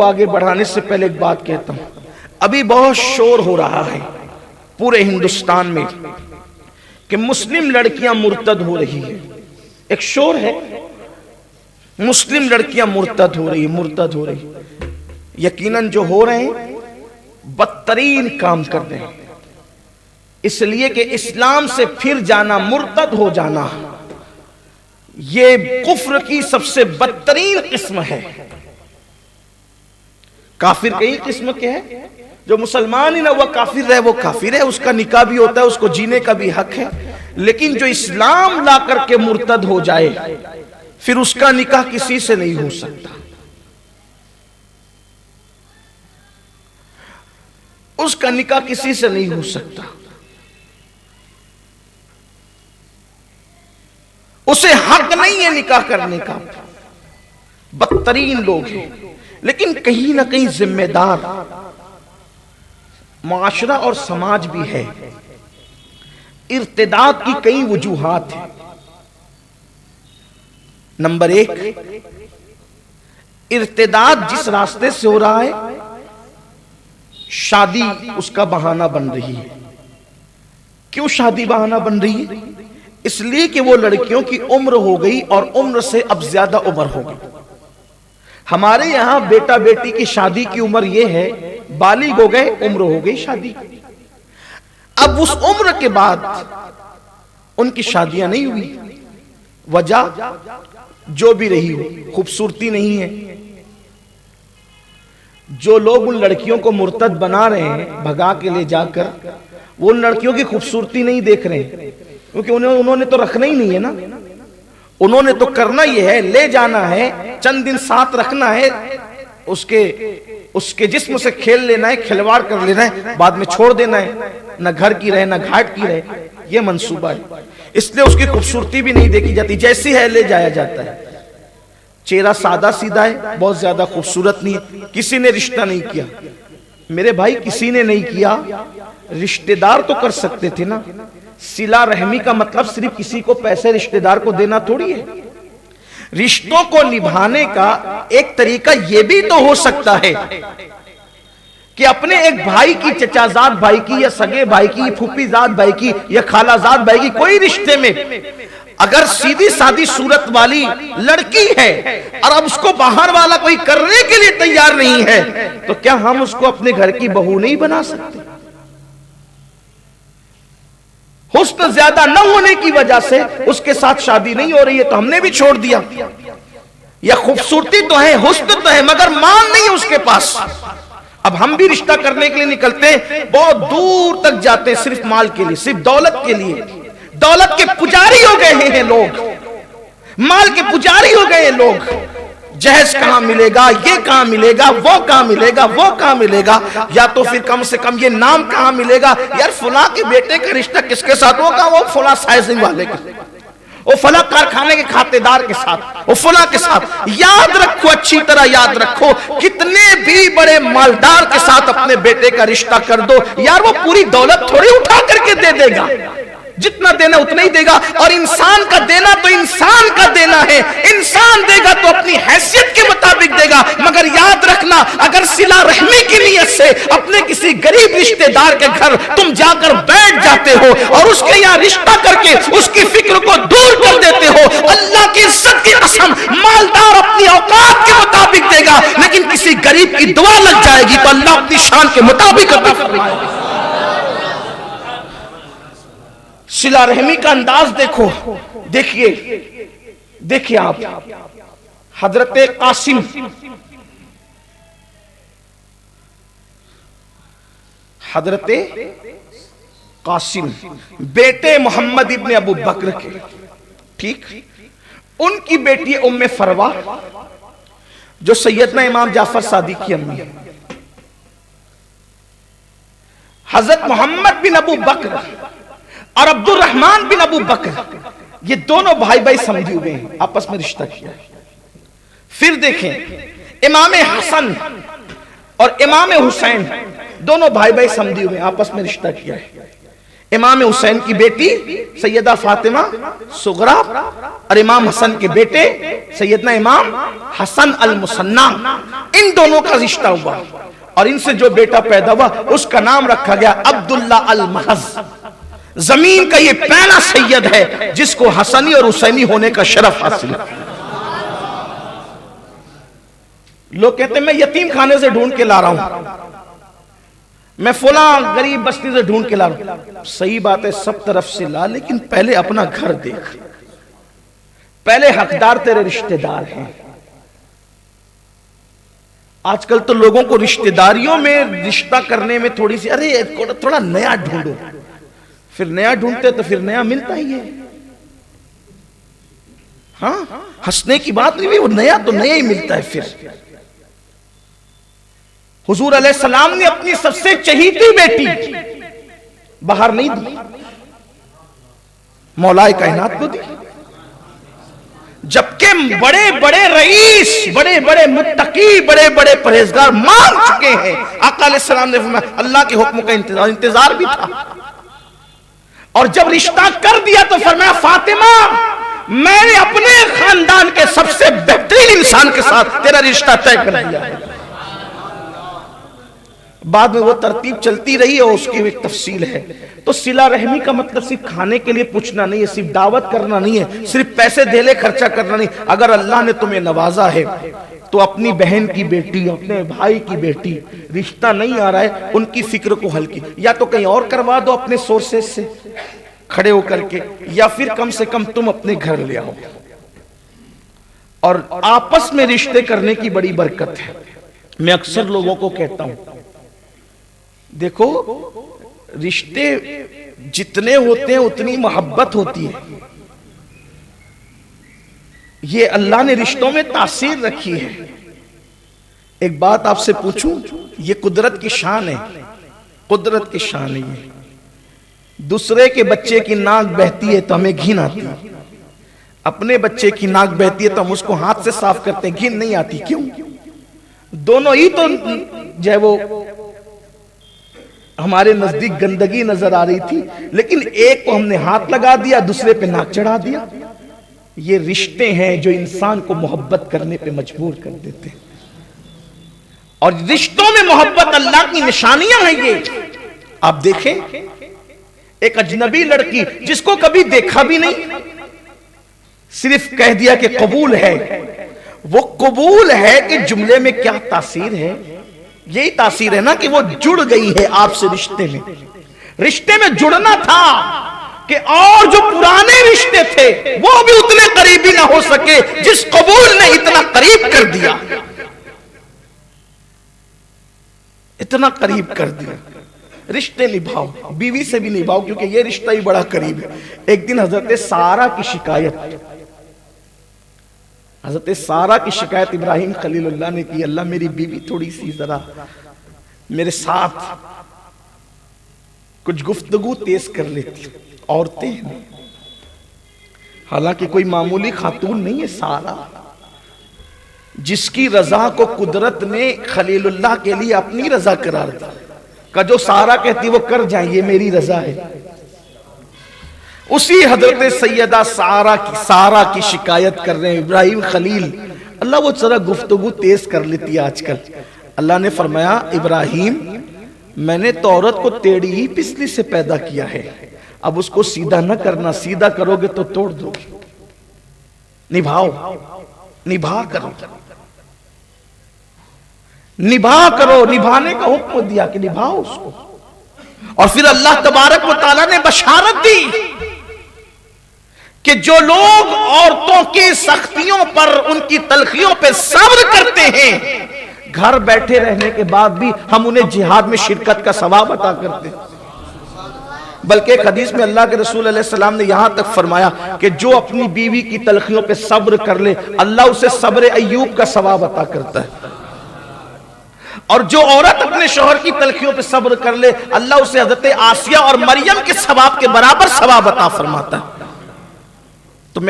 آگے بڑھانے سے پہلے ایک بات کہتا ہوں، ابھی بہت شور ہو رہا ہے پورے ہندوستان میں کہ مسلم لڑکیاں مرتد ہو رہی ہیں۔ ایک شور ہے، مسلم لڑکیاں مرتد ہو رہی یقیناً جو ہو رہے ہیں بدترین کام کر رہے ہیں، اس لیے کہ اسلام سے پھر جانا، مرتد ہو جانا، یہ کفر کی سب سے بدترین قسم ہے۔ کافر کئی قسم کے ہیں، جو مسلمان ہی نہ ہوا کافر رہے وہ کافر ہے، اس کا نکاح بھی ہوتا ہے، اس کو جینے کا بھی حق ہے، لیکن جو اسلام لا کر کے مرتد ہو جائے پھر اس کا نکاح کسی سے نہیں ہو سکتا، اس کا نکاح کسی سے نہیں ہو سکتا، اسے حق نہیں ہے نکاح کرنے کا۔ بدترین لوگ ہیں، لیکن کہیں نہ کہیں ذمہ دار معاشرہ اور سماج بھی ہے۔ ارتداد کی کئی وجوہات ہیں۔ نمبر ایک، ارتداد جس راستے سے ہو رہا ہے شادی اس کا بہانہ بن رہی ہے۔ کیوں شادی بہانہ بن رہی ہے؟ اس لیے کہ وہ لڑکیوں کی عمر ہو گئی اور عمر سے اب زیادہ عمر ہو گئی۔ ہمارے یہاں بیٹا بیٹی کی شادی کی عمر یہ ہے، بالغ ہو گئے، عمر ہو گئی شادی۔ اب اس عمر کے بعد ان کی شادیاں نہیں ہوئی، وجہ جو بھی رہی ہو، خوبصورتی نہیں ہے۔ جو لوگ ان لڑکیوں کو مرتد بنا رہے ہیں بھگا کے لے جا کر، وہ ان لڑکیوں کی خوبصورتی نہیں دیکھ رہے ہیں، کیونکہ انہوں نے تو رکھنا ہی نہیں ہے نا، انہوں نے تو کرنا یہ ہے، لے جانا ہے، چند دن ساتھ رکھنا ہے، اس کے جسم سے کھیل لینا ہے، کھلواڑ کر لینا ہے، بعد میں چھوڑ دینا ہے، نہ گھر کی رہے نہ گھاٹ کی رہے۔ یہ منصوبہ ہے، اس لیے اس کی خوبصورتی بھی نہیں دیکھی جاتی، جیسی ہے لے جایا جاتا ہے۔ چہرہ سادہ سیدھا ہے، بہت زیادہ خوبصورت نہیں ہے، کسی نے رشتہ نہیں کیا۔ میرے بھائی کسی نے نہیں کیا، رشتہ دار تو کر سکتے تھے نا۔ صلہ رحمی کا مطلب صرف کسی کو پیسے رشتہ دار کو دینا تھوڑی ہے۔ رشتوں کو نبھانے کا ایک طریقہ یہ بھی تو ہو سکتا ہے کہ اپنے ایک بھائی کی، چچا زاد بھائی کی یا سگے بھائی کی، پھوپھی زاد بھائی کی یا خالہ زاد بھائی کی کوئی رشتے میں اگر سیدھی سادی صورت والی لڑکی ہے اور اب اس کو باہر والا کوئی کرنے کے لیے تیار نہیں ہے، تو کیا ہم اس کو اپنے گھر کی بہو نہیں بنا سکتے؟ حسن زیادہ نہ ہونے کی وجہ سے اس کے ساتھ شادی نہیں ہو رہی ہے تو ہم نے بھی چھوڑ دیا، یا خوبصورتی تو ہے، حسن تو ہے، مگر مان نہیں ہے اس کے پاس۔ اب ہم بھی رشتہ کرنے کے لیے نکلتے ہیں، بہت دور تک جاتے ہیں صرف مال کے لیے، صرف دولت کے لیے۔ دولت کے پجاری ہو گئے ہیں لوگ، مال کے پجاری ہو گئے ہیں لوگ۔ جہیز کہاں ملے گا، یہ کہاں ملے گا، وہ کہاں ملے گا، وہ کہاں ملے گا، یا تو پھر کم سے کم یہ نام کہاں ملے گا، یار فلاں کے بیٹے کا رشتہ کس کے ساتھ ہوگا، وہ فلاں سائزنگ والے کا، وہ فلاں کارخانے کے کھاتے دار کے ساتھ، وہ فلاں کے ساتھ۔ یاد رکھو، اچھی طرح یاد رکھو، کتنے بھی بڑے مالدار کے ساتھ اپنے بیٹے کا رشتہ کر دو، یار وہ پوری دولت تھوڑی اٹھا کر کے دے دے گا، جتنا دینا اتنا ہی دے گا۔ اور انسان کا دینا تو انسان کا دینا ہے، انسان دے گا تو اپنی حیثیت کے مطابق دے گا۔ مگر یاد رکھنا، اگر صلہ رحمی کی نیت سے اپنے کسی غریب رشتہ دار کے گھر تم جا کر بیٹھ جاتے ہو اور اس کے یہاں رشتہ کر کے اس کی فکر کو دور کر دیتے ہو، اللہ کی عزت کی قسم، مالدار اپنی اوقات کے مطابق دے گا، لیکن کسی غریب کی دعا لگ جائے گی تو اللہ اپنی شان کے مطابق عطا فرمائے گا۔ صلہ رحمی کا انداز دیکھو، دیکھیے آپ، حضرت قاسم، حضرت قاسم بیٹے محمد ابن ابو بکر کے، ٹھیک، ان کی بیٹی ام فروہ جو سیدنا امام جعفر صادق کی امی ہے۔ حضرت محمد بن ابو بکر اور عبد الرحمن بن ابو بکر، یہ دونوں بھائی بھائی سمجھے ہوئے ہیں، آپس میں رشتہ کیا ہے۔ پھر دیکھیں امام حسن اور امام حسین دونوں بھائی بھائی سمجھے ہوئے ہیں، آپس میں رشتہ کیا ہے۔ امام حسین کی بیٹی سیدہ فاطمہ صغرا اور امام حسن کے بیٹے سیدنا امام حسن المثنی، ان دونوں کا رشتہ ہوا اور ان سے جو بیٹا پیدا ہوا اس کا نام رکھا گیا عبداللہ المحض۔ زمین کا یہ پہلا سید ہے جس کو حسنی اور حسینی ہونے کا شرف حاصل ہے۔ لوگ کہتے ہیں میں یتیم خانے سے ڈھونڈ کے لا رہا ہوں، میں فلاں غریب بستی سے ڈھونڈ کے لا رہا ہوں۔ صحیح بات ہے، سب طرف سے لا، لیکن پہلے اپنا گھر دیکھ، پہلے حقدار تیرے رشتہ دار ہیں۔ آج کل تو لوگوں کو رشتہ داریوں میں رشتہ کرنے میں تھوڑی سی ارے تھوڑا نیا ڈھونڈو، پھر نیا ڈھونڈتے تو پھر نیا ملتا ہی ہے۔ ہاں ہنسنے کی بات نہیں، وہ نیا تو نیا ہی ملتا ہے۔ پھر حضور علیہ السلام نے اپنی سب سے چہیتی بیٹی باہر نہیں دی، مولا کائنات کو دی، جبکہ بڑے بڑے رئیس، بڑے بڑے متقی، بڑے بڑے پرہیزگار مان چکے ہیں۔ آقا علیہ السلام نے فرمایا اللہ کے حکم کا انتظار بھی تھا، اور جب رشتہ کر دیا تو فرمایا فاطمہ میں نے اپنے خاندان کے سب سے بہترین انسان کے ساتھ تیرا رشتہ طے کر دیا ہے۔ بعد میں وہ ترتیب چلتی رہی اور اس کی ایک تفصیل ہے۔ تو صلہ رحمی کا مطلب صرف کھانے کے لیے پوچھنا نہیں ہے، صرف دعوت کرنا نہیں ہے، صرف پیسے دے لے خرچہ کرنا نہیں۔ اگر اللہ نے تمہیں نوازا ہے تو اپنی بہن کی بیٹی، اپنے بھائی کی بیٹی، رشتہ نہیں آ رہا ہے، ان کی فکر کو حل کی، یا تو کہیں اور کروا دو اپنے سورسز سے کھڑے ہو کر کے، یا پھر کم سے کم تم اپنے گھر لے آؤ۔ اور آپس میں رشتے کرنے کی بڑی برکت ہے۔ میں اکثر لوگوں کو کہتا ہوں دیکھو رشتے جتنے ہوتے ہیں اتنی محبت ہوتی ہے، یہ اللہ نے رشتوں میں تاثیر رکھی ہے۔ ایک بات آپ سے پوچھوں، یہ قدرت کی شان ہے، قدرت کی شان ہے۔ یہ دوسرے کے بچے کی ناک بہتی ہے تو ہمیں گھن آتی ہے، اپنے بچے کی ناک بہتی ہے تو ہم اس کو ہاتھ سے صاف کرتے ہیں، گھن نہیں آتی۔ کیوں؟ دونوں ہی تو جو ہے وہ ہمارے نزدیک گندگی نظر آ رہی تھی، لیکن ایک کو ہم نے ہاتھ لگا دیا، دوسرے پہ ناک چڑھا دیا۔ یہ رشتے ہیں جو انسان کو محبت کرنے پہ مجبور کر دیتے ہیں، اور رشتوں میں محبت اللہ کی نشانیاں ہیں۔ یہ آپ دیکھیں ایک اجنبی لڑکی جس کو کبھی دیکھا بھی نہیں، صرف کہہ دیا کہ قبول ہے، وہ قبول ہے کہ جملے میں کیا تاثیر ہے؟ یہی تاثیر ہے نا کہ وہ جڑ گئی ہے آپ سے رشتے میں۔ رشتے میں جڑنا تھا کہ اور جو پرانے رشتے تھے وہ بھی اتنے قریبی نہ ہو سکے جس قبول نے اتنا قریب کر دیا، اتنا قریب کر دیا۔ رشتے نبھاؤ، بیوی سے بھی نبھاؤ کیونکہ یہ رشتہ ہی بڑا قریب ہے۔ ایک دن حضرت سارہ کی شکایت، حضرت سارہ کی شکایت ابراہیم خلیل اللہ نے کی، اللہ میری بیوی تھوڑی سی ذرا میرے ساتھ کچھ گفتگو تیز کر لیتی، عورتیں ہیں، حالانکہ کوئی معمولی خاتون نہیں ہے سارہ، جس کی رضا کو قدرت نے خلیل اللہ کے لیے اپنی رضا قرار دیا، کہ جو سارہ کہتی وہ کر جائیں، یہ میری رضا ہے۔ اسی حضرت سیدہ سارہ کی شکایت کر رہے ہیں ابراہیم خلیل، اللہ وہ ذرا گفتگو تیز کر لیتی ہے آج کل۔ اللہ نے فرمایا ابراہیم میں نے تو عورت کو ٹیڑھی ہی پسلی سے پیدا کیا ہے، اب اس کو سیدھا نہ کرنا، سیدھا کرو گے تو توڑ دو گے۔ نبھاؤ، نبھا کرو، نبھا کرو، نبھانے کا حکم دیا کہ نبھاؤ اس کو۔ اور پھر اللہ تبارک و تعالیٰ نے بشارت دی کہ جو لوگ عورتوں کی سختیوں پر، ان کی تلخیوں پہ صبر کرتے ہیں، گھر بیٹھے رہنے کے بعد بھی ہم انہیں جہاد میں شرکت کا ثواب عطا کرتے ہیں۔ بلکہ ایک حدیث میں اللہ کے رسول علیہ السلام نے یہاں تک فرمایا کہ جو اپنی بیوی کی تلخیوں پہ صبر کر لے اللہ اسے صبر ایوب کا ثواب عطا کرتا ہے، اور جو عورت اپنے شوہر کی تلخیوں پہ صبر کر لے اللہ اسے حضرت آسیہ اور مریم کے ثواب کے برابر ثواب عطا فرماتا ہے۔